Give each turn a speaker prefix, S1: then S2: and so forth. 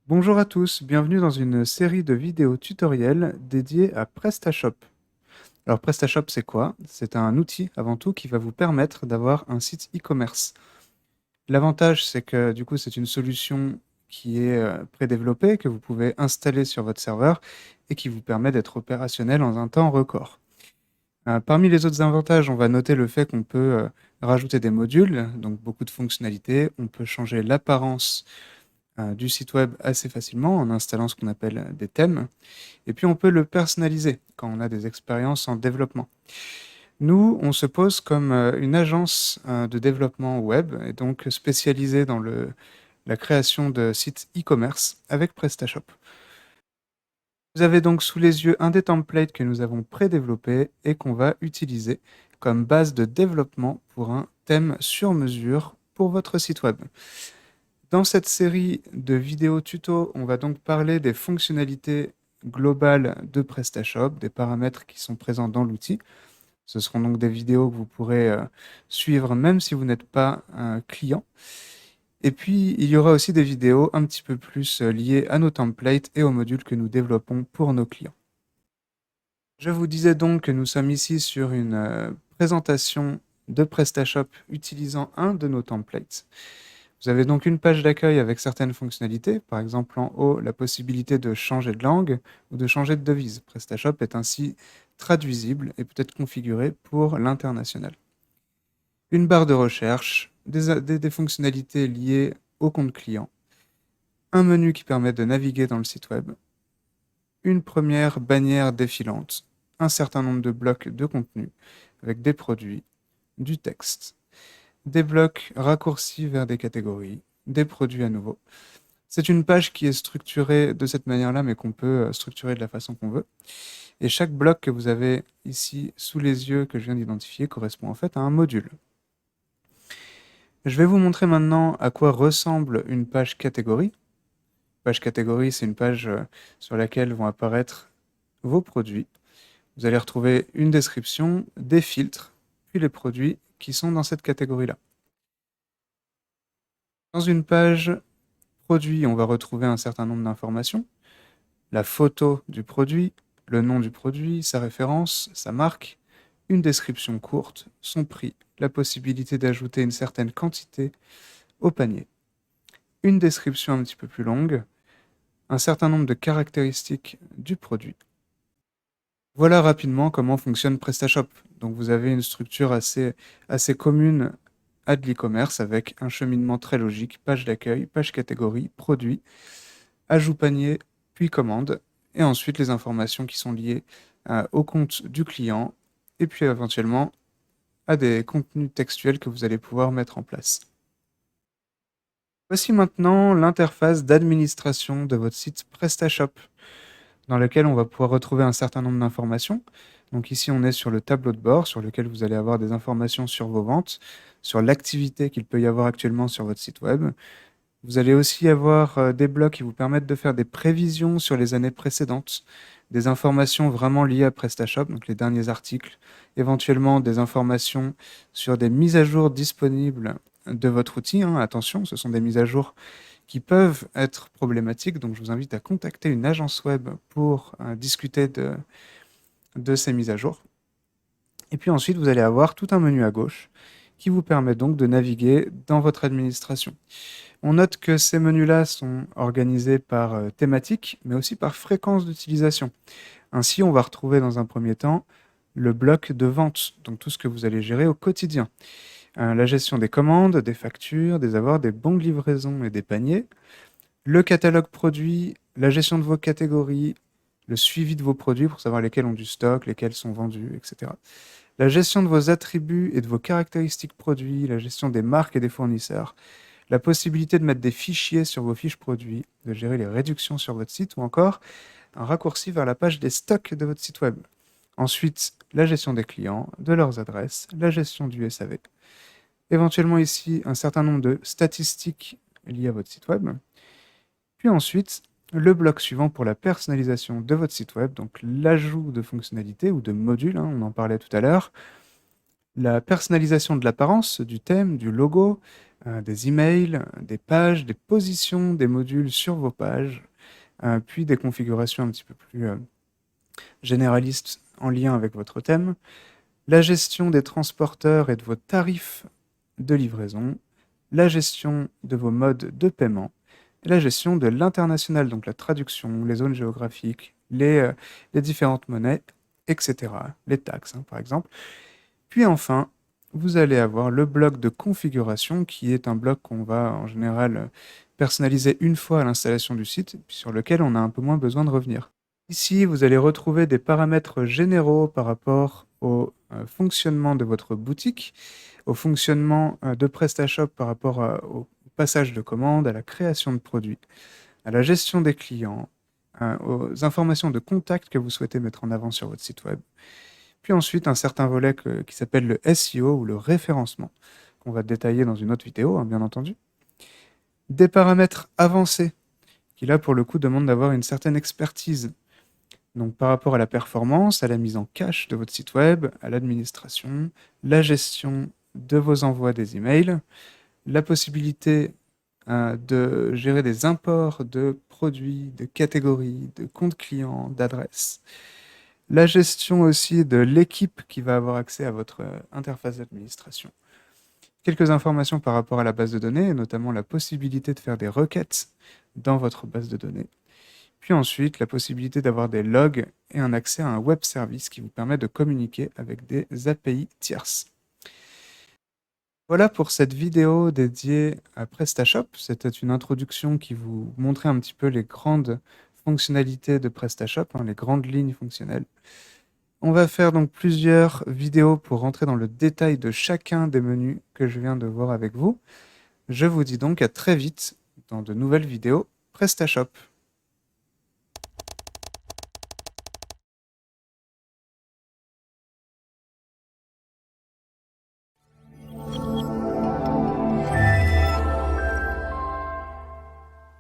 S1: Bonjour à tous, bienvenue dans une série de vidéos tutoriels dédiées à PrestaShop. Alors PrestaShop, c'est quoi? C'est un outil avant tout qui va vous permettre d'avoir un site e-commerce. L'avantage, c'est que du coup, c'est une solution qui est prédéveloppée, que vous pouvez installer sur votre serveur et qui vous permet d'être opérationnel en un temps record. Parmi les autres avantages, on va noter le fait qu'on peut rajouter des modules, donc beaucoup de fonctionnalités. On peut changer l'apparence du site web assez facilement en installant ce qu'on appelle des thèmes. Et puis on peut le personnaliser quand on a des expériences en développement. Nous, on se pose comme une agence de développement web et donc spécialisée dans la création de sites e-commerce avec PrestaShop. Vous avez donc sous les yeux un des templates que nous avons prédéveloppé et qu'on va utiliser comme base de développement pour un thème sur mesure pour votre site web. Dans cette série de vidéos tuto, on va donc parler des fonctionnalités globales de PrestaShop, des paramètres qui sont présents dans l'outil. Ce seront donc des vidéos que vous pourrez suivre même si vous n'êtes pas un client. Et puis, il y aura aussi des vidéos un petit peu plus liées à nos templates et aux modules que nous développons pour nos clients. Je vous disais donc que nous sommes ici sur une présentation de PrestaShop utilisant un de nos templates. Vous avez donc une page d'accueil avec certaines fonctionnalités, par exemple en haut la possibilité de changer de langue ou de changer de devise. PrestaShop est ainsi traduisible et peut être configuré pour l'international. Une barre de recherche, des fonctionnalités liées au compte client, un menu qui permet de naviguer dans le site web, une première bannière défilante, un certain nombre de blocs de contenu avec des produits, du texte, des blocs raccourcis vers des catégories, des produits à nouveau. C'est une page qui est structurée de cette manière-là, mais qu'on peut structurer de la façon qu'on veut. Et chaque bloc que vous avez ici sous les yeux que je viens d'identifier correspond en fait à un module. Je vais vous montrer maintenant à quoi ressemble une page catégorie. Page catégorie, c'est une page sur laquelle vont apparaître vos produits. Vous allez retrouver une description, des filtres, puis les produits qui sont dans cette catégorie-là. Dans une page produit, on va retrouver un certain nombre d'informations. La photo du produit, le nom du produit, sa référence, sa marque, une description courte, son prix, la possibilité d'ajouter une certaine quantité au panier, une description un petit peu plus longue, un certain nombre de caractéristiques du produit. Voilà rapidement comment fonctionne PrestaShop. Donc vous avez une structure assez commune à de l'e-commerce avec un cheminement très logique, page d'accueil, page catégorie, produit, ajout panier, puis commande, et ensuite les informations qui sont liées au compte du client, et puis éventuellement à des contenus textuels que vous allez pouvoir mettre en place. Voici maintenant l'interface d'administration de votre site PrestaShop, dans lequel on va pouvoir retrouver un certain nombre d'informations. Donc ici, on est sur le tableau de bord, sur lequel vous allez avoir des informations sur vos ventes, sur l'activité qu'il peut y avoir actuellement sur votre site web. Vous allez aussi avoir des blocs qui vous permettent de faire des prévisions sur les années précédentes, des informations vraiment liées à PrestaShop, donc les derniers articles, éventuellement des informations sur des mises à jour disponibles de votre outil. Attention, ce sont des mises à jour qui peuvent être problématiques, donc je vous invite à contacter une agence web pour discuter de ces mises à jour. Et puis ensuite, vous allez avoir tout un menu à gauche qui vous permet donc de naviguer dans votre administration. On note que ces menus-là sont organisés par thématique, mais aussi par fréquence d'utilisation. Ainsi, on va retrouver dans un premier temps le bloc de vente, donc tout ce que vous allez gérer au quotidien. La gestion des commandes, des factures, des avoirs, des bons de livraison et des paniers. Le catalogue produit, la gestion de vos catégories, le suivi de vos produits pour savoir lesquels ont du stock, lesquels sont vendus, etc. La gestion de vos attributs et de vos caractéristiques produits, la gestion des marques et des fournisseurs, la possibilité de mettre des fichiers sur vos fiches produits, de gérer les réductions sur votre site ou encore un raccourci vers la page des stocks de votre site web. Ensuite, la gestion des clients, de leurs adresses, la gestion du SAV. Éventuellement ici, un certain nombre de statistiques liées à votre site web. Puis ensuite, le bloc suivant pour la personnalisation de votre site web, donc l'ajout de fonctionnalités ou de modules, on en parlait tout à l'heure, la personnalisation de l'apparence, du thème, du logo, des emails, des pages, des positions des modules sur vos pages, puis des configurations un petit peu plus généralistes en lien avec votre thème, la gestion des transporteurs et de vos tarifs de livraison, la gestion de vos modes de paiement, et la gestion de l'international, donc la traduction, les zones géographiques, les différentes monnaies, etc. Les taxes, hein, par exemple. Puis enfin, vous allez avoir le bloc de configuration, qui est un bloc qu'on va en général personnaliser une fois à l'installation du site, puis sur lequel on a un peu moins besoin de revenir. Ici, vous allez retrouver des paramètres généraux par rapport au fonctionnement de votre boutique, au fonctionnement de PrestaShop par rapport au passage de commandes, à la création de produits, à la gestion des clients, aux informations de contact que vous souhaitez mettre en avant sur votre site web. Puis ensuite, un certain volet qui s'appelle le SEO ou le référencement, qu'on va détailler dans une autre vidéo, hein, bien entendu. Des paramètres avancés, qui là, pour le coup, demandent d'avoir une certaine expertise. Donc par rapport à la performance, à la mise en cache de votre site web, à l'administration, la gestion de vos envois des emails, la possibilité de gérer des imports de produits, de catégories, de comptes clients, d'adresses, la gestion aussi de l'équipe qui va avoir accès à votre interface d'administration. Quelques informations par rapport à la base de données, et notamment la possibilité de faire des requêtes dans votre base de données. Puis ensuite, la possibilité d'avoir des logs et un accès à un web service qui vous permet de communiquer avec des API tierces. Voilà pour cette vidéo dédiée à PrestaShop. C'était une introduction qui vous montrait un petit peu les grandes fonctionnalités de PrestaShop, hein, les grandes lignes fonctionnelles. On va faire donc plusieurs vidéos pour rentrer dans le détail de chacun des menus que je viens de voir avec vous. Je vous dis donc à très vite dans de nouvelles vidéos PrestaShop.